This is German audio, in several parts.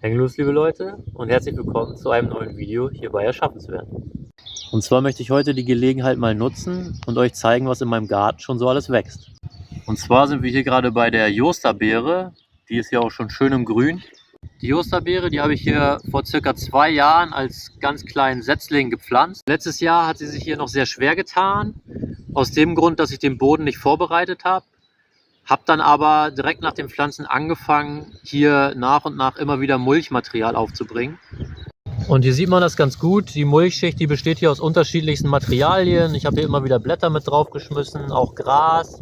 Hängen los, liebe Leute, und herzlich willkommen zu einem neuen Video hier bei Erschaffenswert. Und zwar möchte ich heute die Gelegenheit mal nutzen und euch zeigen, was in meinem Garten schon so alles wächst. Und zwar sind wir hier gerade bei der Josterbeere, die ist ja auch schon schön im Grün. Die Josterbeere, die habe ich hier vor circa 2 Jahren als ganz kleinen Setzling gepflanzt. Letztes Jahr hat sie sich hier noch sehr schwer getan, aus dem Grund, dass ich den Boden nicht vorbereitet habe. Habe dann aber direkt nach dem Pflanzen angefangen, hier nach und nach immer wieder Mulchmaterial aufzubringen. Und hier sieht man das ganz gut. Die Mulchschicht, die besteht hier aus unterschiedlichsten Materialien. Ich habe hier immer wieder Blätter mit draufgeschmissen, auch Gras.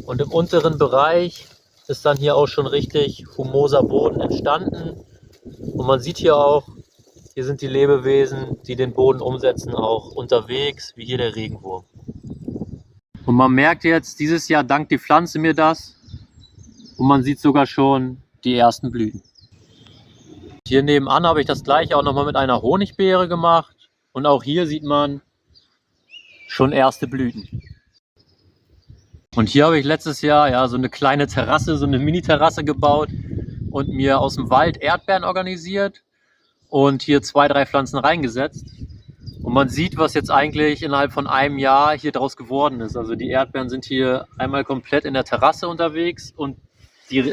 Und im unteren Bereich ist dann hier auch schon richtig humoser Boden entstanden. Und man sieht hier auch, hier sind die Lebewesen, die den Boden umsetzen, auch unterwegs, wie hier der Regenwurm. Und man merkt jetzt, dieses Jahr dankt die Pflanze mir das. Und man sieht sogar schon die ersten Blüten. Hier nebenan habe ich das gleiche auch nochmal mit einer Honigbeere gemacht. Und auch hier sieht man schon erste Blüten. Und hier habe ich letztes Jahr so eine kleine Terrasse, so eine Mini-Terrasse gebaut und mir aus dem Wald Erdbeeren organisiert und hier 2, 3 Pflanzen reingesetzt. Und man sieht, was jetzt eigentlich innerhalb von einem Jahr hier draus geworden ist. Also die Erdbeeren sind hier einmal komplett in der Terrasse unterwegs und die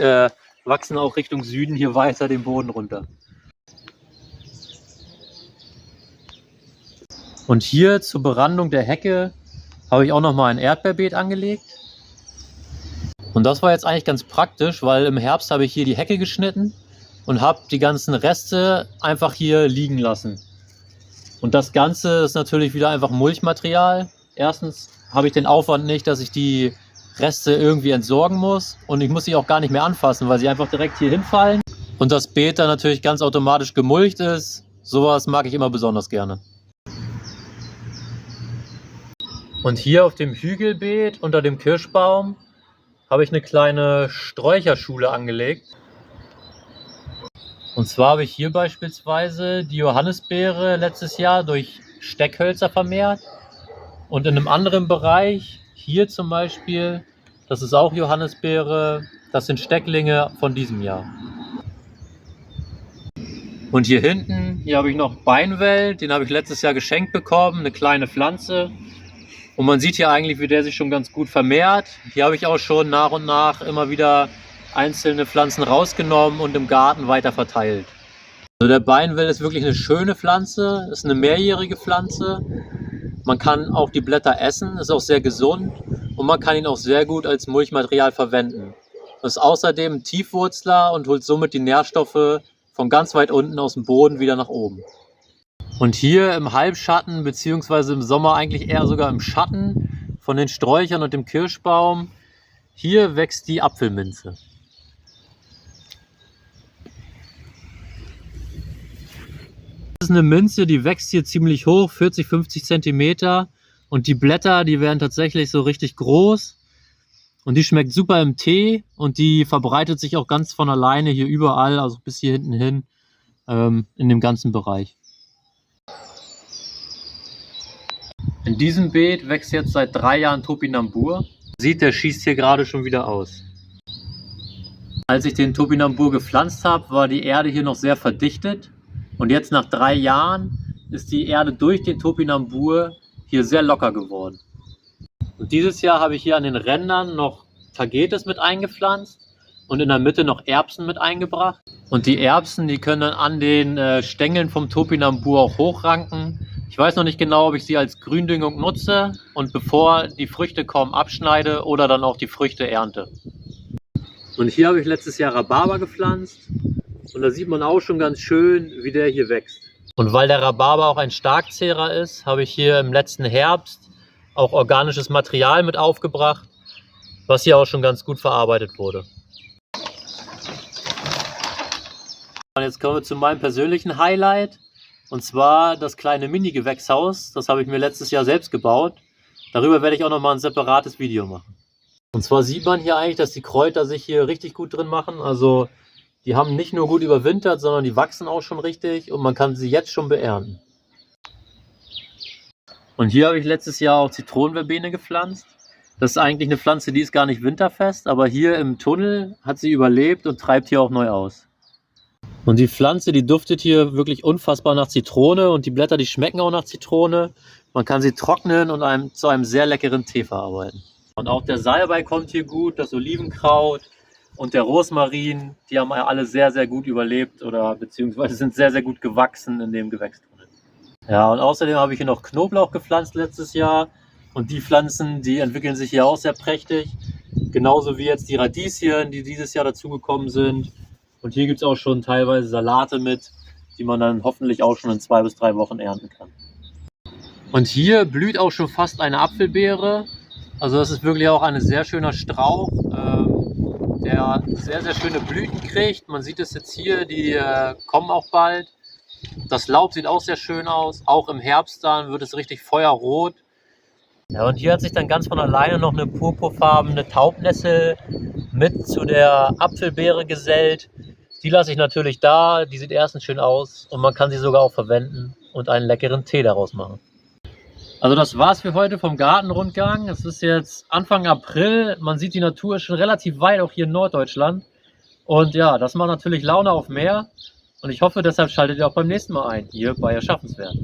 wachsen auch Richtung Süden hier weiter den Boden runter. Und hier zur Berandung der Hecke habe ich auch nochmal ein Erdbeerbeet angelegt. Und das war jetzt eigentlich ganz praktisch, weil im Herbst habe ich hier die Hecke geschnitten und habe die ganzen Reste einfach hier liegen lassen. Und das Ganze ist natürlich wieder einfach Mulchmaterial. Erstens habe ich den Aufwand nicht, dass ich die Reste irgendwie entsorgen muss. Und ich muss sie auch gar nicht mehr anfassen, weil sie einfach direkt hier hinfallen. Und das Beet dann natürlich ganz automatisch gemulcht ist. Sowas mag ich immer besonders gerne. Und hier auf dem Hügelbeet unter dem Kirschbaum habe ich eine kleine Sträucherschule angelegt. Und zwar habe ich hier beispielsweise die Johannisbeere letztes Jahr durch Steckhölzer vermehrt. Und in einem anderen Bereich, hier zum Beispiel, das ist auch Johannisbeere, das sind Stecklinge von diesem Jahr. Und hier hinten, hier habe ich noch Beinwell, den habe ich letztes Jahr geschenkt bekommen, eine kleine Pflanze. Und man sieht hier eigentlich, wie der sich schon ganz gut vermehrt. Hier habe ich auch schon nach und nach immer wieder einzelne Pflanzen rausgenommen und im Garten weiter verteilt. Also der Beinwell ist wirklich eine schöne Pflanze, ist eine mehrjährige Pflanze. Man kann auch die Blätter essen, ist auch sehr gesund und man kann ihn auch sehr gut als Mulchmaterial verwenden. Ist außerdem ein Tiefwurzler und holt somit die Nährstoffe von ganz weit unten aus dem Boden wieder nach oben. Und hier im Halbschatten bzw. im Sommer eigentlich eher sogar im Schatten von den Sträuchern und dem Kirschbaum, hier wächst die Apfelminze. Das ist eine Minze, die wächst hier ziemlich hoch, 40, 50 Zentimeter. Und die Blätter, die werden tatsächlich so richtig groß. Und die schmeckt super im Tee und die verbreitet sich auch ganz von alleine hier überall, also bis hier hinten hin, in dem ganzen Bereich. In diesem Beet wächst jetzt seit 3 Jahren Topinambur. Man sieht, der schießt hier gerade schon wieder aus. Als ich den Topinambur gepflanzt habe, war die Erde hier noch sehr verdichtet. Und jetzt nach 3 Jahren ist die Erde durch den Topinambur hier sehr locker geworden. Und dieses Jahr habe ich hier an den Rändern noch Tagetes mit eingepflanzt und in der Mitte noch Erbsen mit eingebracht. Und die Erbsen, die können dann an den Stängeln vom Topinambur auch hochranken. Ich weiß noch nicht genau, ob ich sie als Gründüngung nutze und bevor die Früchte kommen abschneide oder dann auch die Früchte ernte. Und hier habe ich letztes Jahr Rhabarber gepflanzt. Und da sieht man auch schon ganz schön, wie der hier wächst. Und weil der Rhabarber auch ein Starkzehrer ist, habe ich hier im letzten Herbst auch organisches Material mit aufgebracht, was hier auch schon ganz gut verarbeitet wurde. Und jetzt kommen wir zu meinem persönlichen Highlight. Und zwar das kleine Mini-Gewächshaus. Das habe ich mir letztes Jahr selbst gebaut. Darüber werde ich auch nochmal ein separates Video machen. Und zwar sieht man hier eigentlich, dass die Kräuter sich hier richtig gut drin machen. Also die haben nicht nur gut überwintert, sondern die wachsen auch schon richtig und man kann sie jetzt schon beernten. Und hier habe ich letztes Jahr auch Zitronenverbene gepflanzt. Das ist eigentlich eine Pflanze, die ist gar nicht winterfest, aber hier im Tunnel hat sie überlebt und treibt hier auch neu aus. Und die Pflanze, die duftet hier wirklich unfassbar nach Zitrone und die Blätter, die schmecken auch nach Zitrone. Man kann sie trocknen und zu einem sehr leckeren Tee verarbeiten. Und auch der Salbei kommt hier gut, das Olivenkraut und der Rosmarin, die haben alle sehr, sehr gut überlebt oder beziehungsweise sind sehr, sehr gut gewachsen in dem Gewächstunnel. Ja, und außerdem habe ich hier noch Knoblauch gepflanzt letztes Jahr und die Pflanzen, die entwickeln sich hier auch sehr prächtig. Genauso wie jetzt die Radieschen, die dieses Jahr dazugekommen sind. Und hier gibt es auch schon teilweise Salate mit, die man dann hoffentlich auch schon in 2 bis 3 Wochen ernten kann. Und hier blüht auch schon fast eine Apfelbeere. Also das ist wirklich auch ein sehr schöner Strauch, der sehr, sehr schöne Blüten kriegt. Man sieht es jetzt hier, die kommen auch bald. Das Laub sieht auch sehr schön aus. Auch im Herbst dann wird es richtig feuerrot. Ja, und hier hat sich dann ganz von alleine noch eine purpurfarbene Taubnessel mit zu der Apfelbeere gesellt. Die lasse ich natürlich da, die sieht erstens schön aus und man kann sie sogar auch verwenden und einen leckeren Tee daraus machen. Also das war's für heute vom Gartenrundgang. Es ist jetzt Anfang April, man sieht die Natur ist schon relativ weit, auch hier in Norddeutschland. Und ja, das macht natürlich Laune auf mehr und ich hoffe, deshalb schaltet ihr auch beim nächsten Mal ein, hier bei Erschaffenswert.